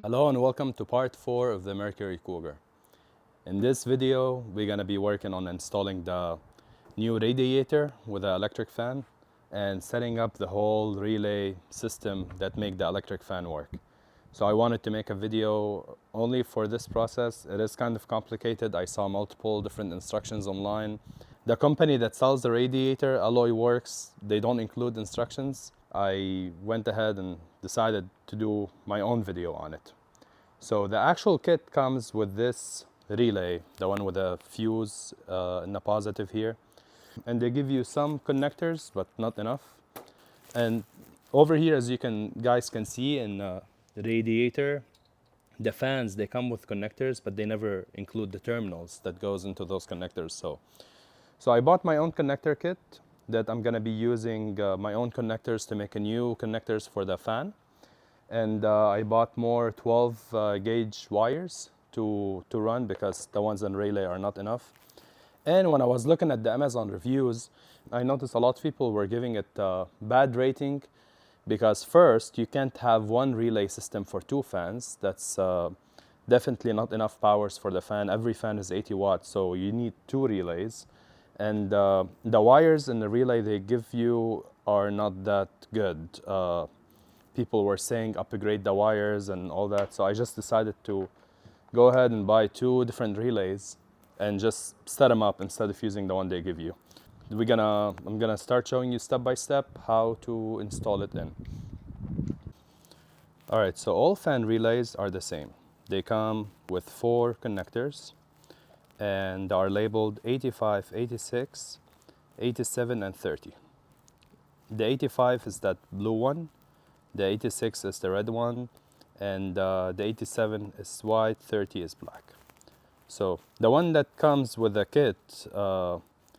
Hello and welcome to part 4 of the Mercury Cougar. In this video, we're going to be working on installing the new radiator with the electric fan and setting up the whole relay system that make the electric fan work. So I wanted to make a video only for this process. It is kind of complicated. I saw multiple different instructions online. The company that sells the radiator, Alloy Works, they don't include instructions. I went ahead and decided to do my own video on it. So the actual kit comes with this relay, the one with a fuse in the positive here. And they give you some connectors, but not enough. And over here, as you guys can see in the radiator, the fans, they come with connectors, but they never include the terminals that goes into those connectors. So I bought my own connector kit that I'm gonna be using my own connectors to make a new connectors for the fan. And I bought more 12 gauge wires to run because the ones in relay are not enough. And when I was looking at the Amazon reviews, I noticed a lot of people were giving it a bad rating because first, you can't have one relay system for 2 fans. That's definitely not enough powers for the fan. Every fan is 80 watts, so you need 2 relays. And the wires in the relay they give you are not that good. People were saying upgrade the wires and all that, so I just decided to go ahead and buy 2 different relays and just set them up instead of using the one they give you. I'm gonna start showing you step by step how to install it in. All right, so all fan relays are the same. They come with 4 connectors and are labeled 85, 86, 87, and 30. The 85 is that blue one, the 86 is the red one, and the 87 is white, 30 is black. So the one that comes with the kit,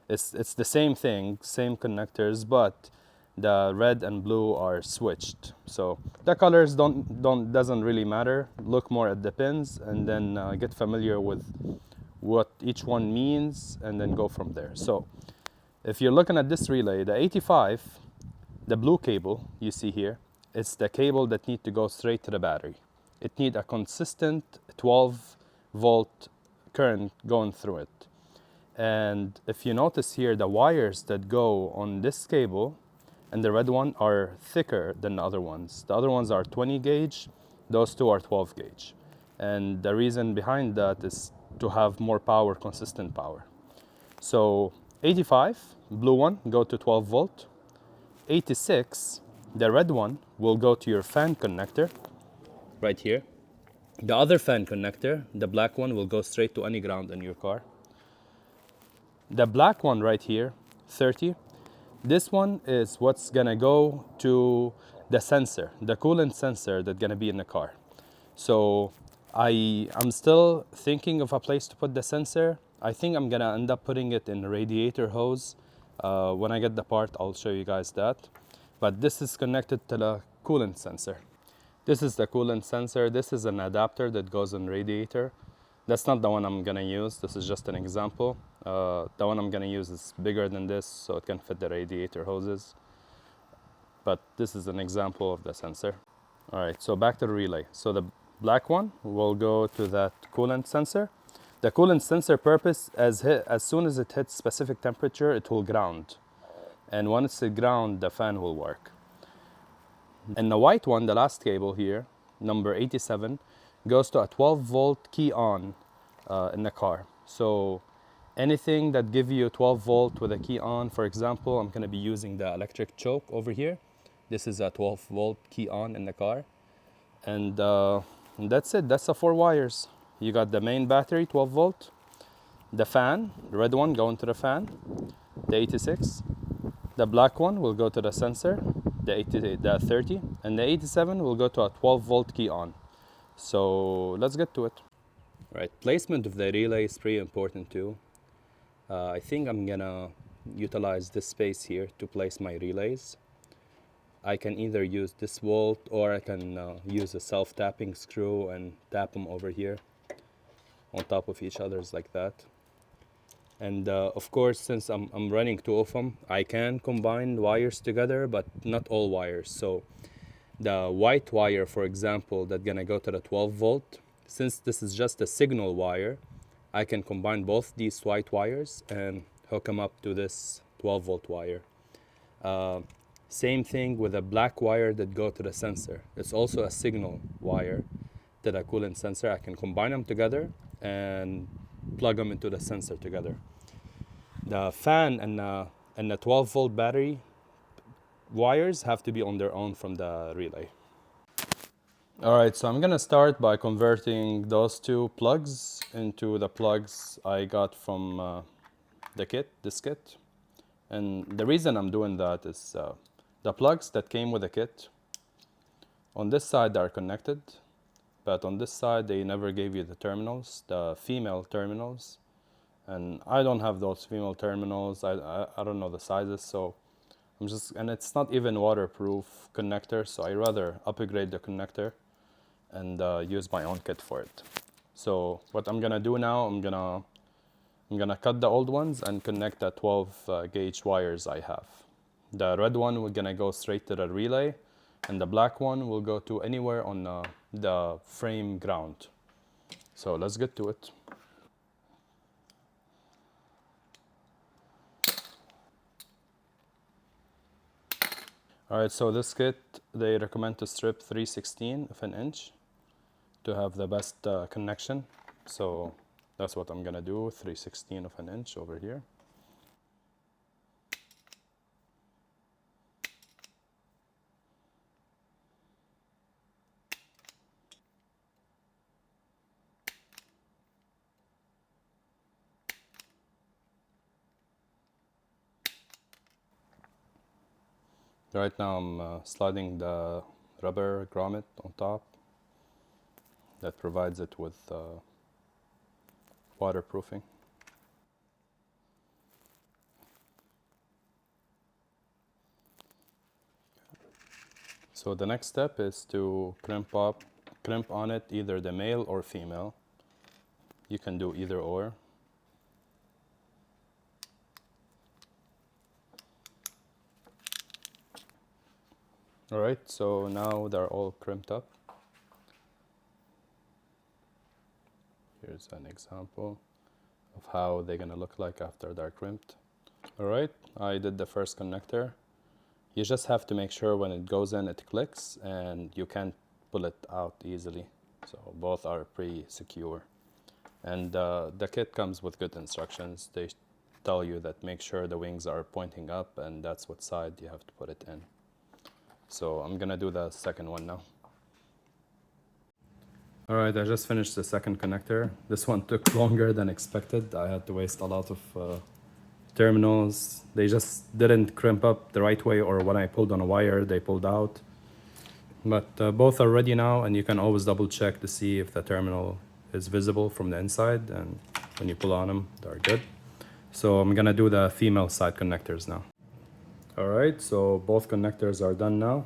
it's the same thing, same connectors, but the red and blue are switched. So the colors doesn't really matter. Look more at the pins and then get familiar with what each one means and then go from there. So if you're looking at this relay, the 85, the blue cable you see here, it's the cable that need to go straight to the battery. It need a consistent 12 volt current going through it. And if you notice here, the wires that go on this cable and the red one are thicker than the other ones. The other ones are 20 gauge, those 2 are 12 gauge. And the reason behind that is to have more power, consistent power. So 85, blue one, go to 12 volt. 86, the red one, will go to your fan connector, right here. The other fan connector, the black one, will go straight to any ground in your car. The black one right here, 30, this one is what's gonna go to the sensor, the coolant sensor that's gonna be in the car. So I'm still thinking of a place to put the sensor. I think I'm gonna end up putting it in the radiator hose. When I get the part, I'll show you guys that. But this is connected to the coolant sensor. This is the coolant sensor. This is an adapter that goes in radiator. That's not the one I'm gonna use. This is just an example. The one I'm gonna use is bigger than this, so it can fit the radiator hoses. But this is an example of the sensor. All right, so back to the relay. So the black one will go to that coolant sensor. The coolant sensor purpose, as soon as it hits specific temperature, it will ground. And once it ground, the fan will work. And the white one, the last cable here, number 87, goes to a 12 volt key on in the car. So anything that give you 12 volt with a key on, for example, I'm gonna be using the electric choke over here. This is a 12 volt key on in the car. And that's it, that's the 4 wires. You got the main battery, 12 volt, the fan, the red one going to the fan, the 86, the black one will go to the sensor, the 30, and the 87 will go to a 12 volt key on. So let's get to it. Right, placement of the relay is pretty important too. I think I'm gonna utilize this space here to place my relays. I can either use this bolt or I can use a self-tapping screw and tap them over here on top of each other's like that. And of course, since I'm running two of them, I can combine wires together, but not all wires. So the white wire, for example, that's gonna go to the 12 volt, since this is just a signal wire, I can combine both these white wires and hook them up to this 12 volt wire. Same thing with a black wire that go to the sensor. It's also a signal wire to the coolant sensor. I can combine them together and plug them into the sensor together. The fan and the 12 volt battery wires have to be on their own from the relay. All right, so I'm gonna start by converting those two plugs into the plugs I got from this kit. And the reason I'm doing that is the plugs that came with the kit, on this side are connected, but on this side they never gave you the terminals, the female terminals. And I don't have those female terminals. I don't know the sizes, so and it's not even waterproof connector, so I rather upgrade the connector and use my own kit for it. So what I'm gonna do now, I'm gonna cut the old ones and connect the 12 gauge wires I have. The red one we're gonna go straight to the relay, and the black one will go to anywhere on the frame ground. So let's get to it. Alright, so this kit, they recommend to strip 3/16 of an inch to have the best connection. So that's what I'm gonna do, 3/16 of an inch over here. Right now I'm sliding the rubber grommet on top that provides it with waterproofing. So the next step is to crimp on it, either the male or female. You can do either or. Alright, so now they're all crimped up. Here's an example of how they're gonna look like after they're crimped. Alright, I did the first connector. You just have to make sure when it goes in it clicks and you can't pull it out easily. So both are pretty secure. And the kit comes with good instructions. They tell you that make sure the wings are pointing up, and that's what side you have to put it in. So I'm gonna do the second one now. Alright, I just finished the second connector. This one took longer than expected. I had to waste a lot of terminals. They just didn't crimp up the right way, or when I pulled on a wire, they pulled out. But both are ready now, and you can always double check to see if the terminal is visible from the inside, and when you pull on them, they're good. So I'm gonna do the female side connectors now. Alright, so both connectors are done now.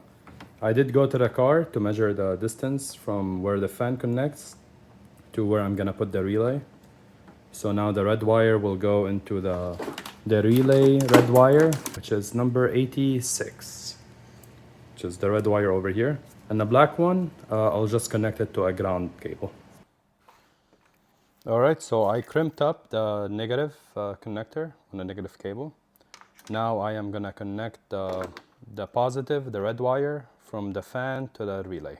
I did go to the car to measure the distance from where the fan connects to where I'm gonna put the relay. So now the red wire will go into the relay red wire, which is number 86, which is the red wire over here. And the black one, I'll just connect it to a ground cable. Alright, so I crimped up the negative connector on the negative cable. Now I am gonna connect the positive, the red wire, from the fan to the relay.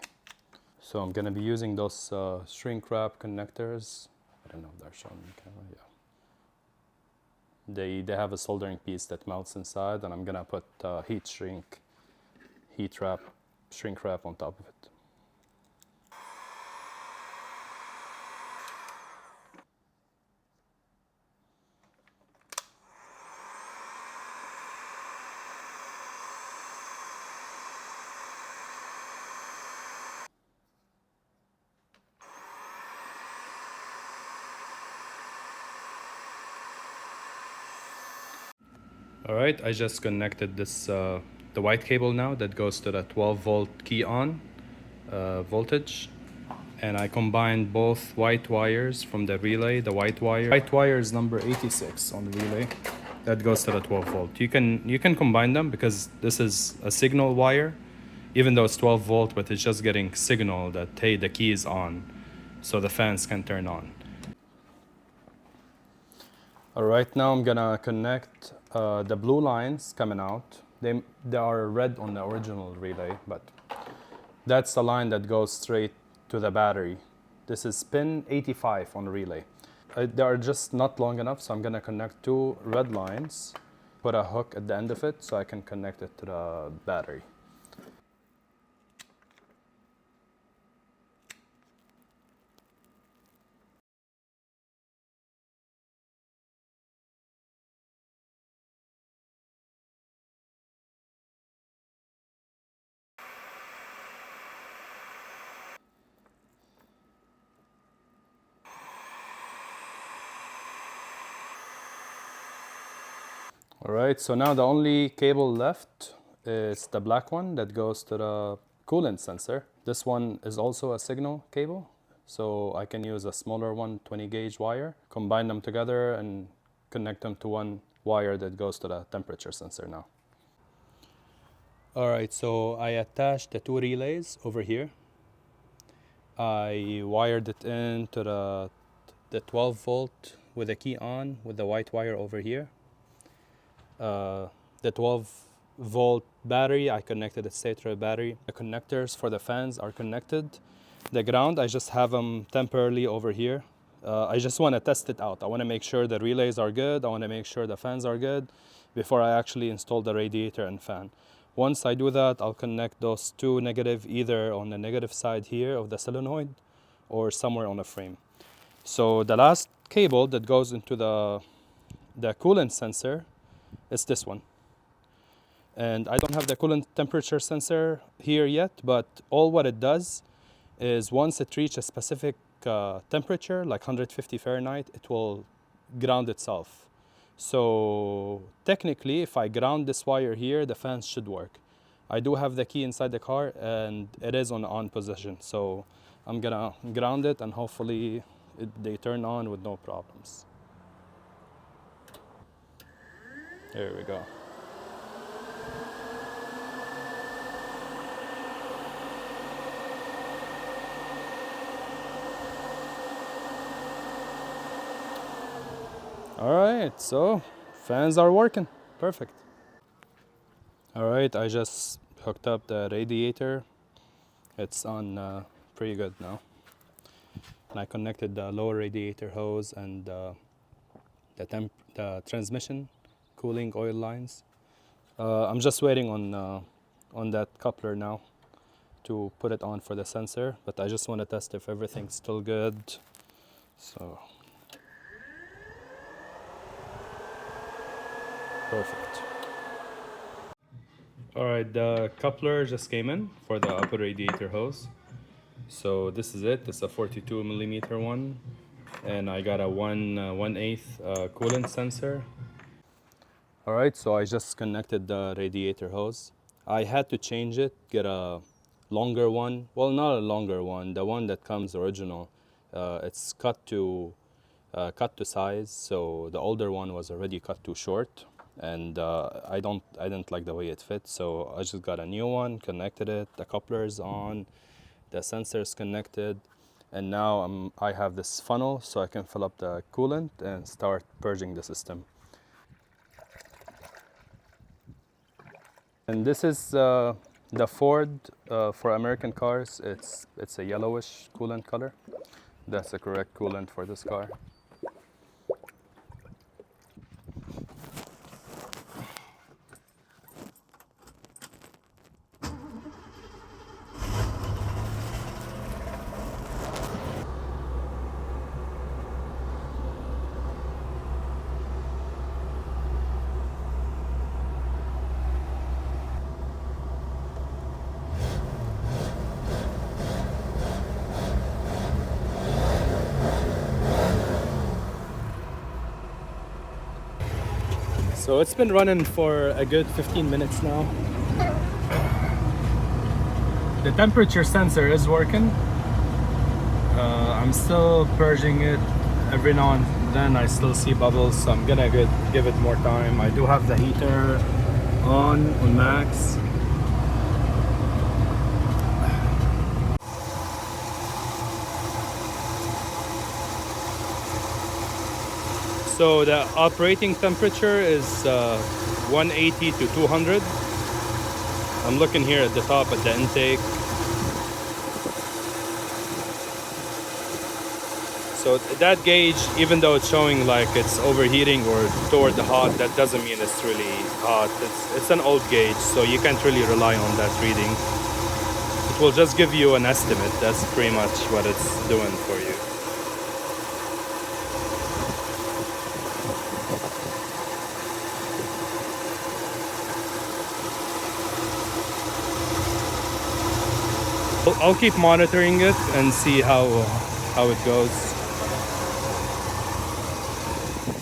So I'm gonna be using those shrink wrap connectors. I don't know if they're showing the camera, yeah. They have a soldering piece that melts inside, and I'm gonna put shrink wrap on top of it. Alright, I just connected this, the white cable now that goes to the 12 volt key on voltage. and I combined both white wires from the relay. The white wire is number 86 on the relay. That goes to the 12 volt. You can combine them because this is a signal wire, even though it's 12 volt, but it's just getting signal that, hey, the key is on, so the fans can turn on. All right, now I'm gonna connect the blue lines coming out. They are red on the original relay, but that's the line that goes straight to the battery. This is pin 85 on the relay. They are just not long enough, so I'm gonna connect two red lines, put a hook at the end of it so I can connect it to the battery. All right, so now the only cable left is the black one that goes to the coolant sensor. This one is also a signal cable, so I can use a smaller one, 20 gauge wire, combine them together and connect them to one wire that goes to the temperature sensor now. All right, so I attached the two relays over here. I wired it into the 12 volt with the key on with the white wire over here. The 12 volt battery, I connected it straight to the battery. The connectors for the fans are connected. The ground, I just have them temporarily over here. I just want to test it out. I want to make sure the relays are good. I want to make sure the fans are good before I actually install the radiator and fan. Once I do that, I'll connect those two negative either on the negative side here of the solenoid or somewhere on the frame. So the last cable that goes into the coolant sensor is this one. And I don't have the coolant temperature sensor here yet, but all what it does is once it reaches a specific temperature, like 150 Fahrenheit, it will ground itself. So technically, if I ground this wire here, the fans should work. I do have the key inside the car and it is on position. So I'm gonna ground it and hopefully they turn on with no problems. There we go. All right, so fans are working. Perfect. All right, I just hooked up the radiator. It's on pretty good now. And I connected the lower radiator hose and the transmission cooling oil lines. I'm just waiting on that coupler now to put it on for the sensor, but I just want to test if everything's still good. So perfect. All right, the coupler just came in for the upper radiator hose. So this is it. It's a 42 millimeter one, and I got a 1/8 coolant sensor. All right, so I just connected the radiator hose. I had to change it, get a longer one. Well, not a longer one. The one that comes original, it's cut to size. So the older one was already cut too short, and I didn't like the way it fit. So I just got a new one, connected it. The coupler is on, the sensor is connected, and now I have this funnel so I can fill up the coolant and start purging the system. And this is the Ford for American cars. It's a yellowish coolant color. That's the correct coolant for this car. So it's been running for a good 15 minutes now. The temperature sensor is working. I'm still purging it. Every now and then I still see bubbles, so I'm gonna give it more time. I do have the heater on max. So the operating temperature is 180 to 200. I'm looking here at the top at the intake. So that gauge, even though it's showing like it's overheating or toward the hot, that doesn't mean it's really hot. It's an old gauge, so you can't really rely on that reading. It will just give you an estimate. That's pretty much what it's doing for you. I'll keep monitoring it and see how it goes.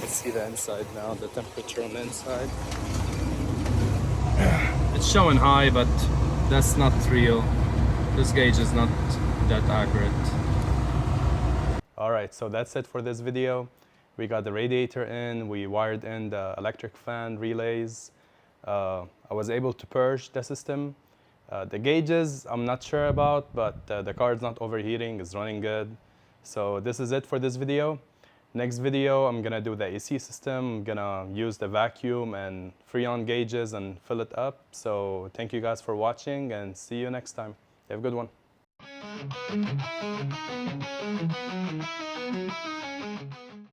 Let's see the inside now, the temperature on the inside. It's showing high, but that's not real. This gauge is not that accurate. Alright, so that's it for this video. We got the radiator in, we wired in the electric fan relays. I was able to purge the system. The gauges I'm not sure about, but the car is not overheating, it's running good. So this is it for this video. Next video, I'm gonna do the AC system. I'm gonna use the vacuum and Freon gauges and fill it up. So thank you guys for watching and see you next time. Have a good one.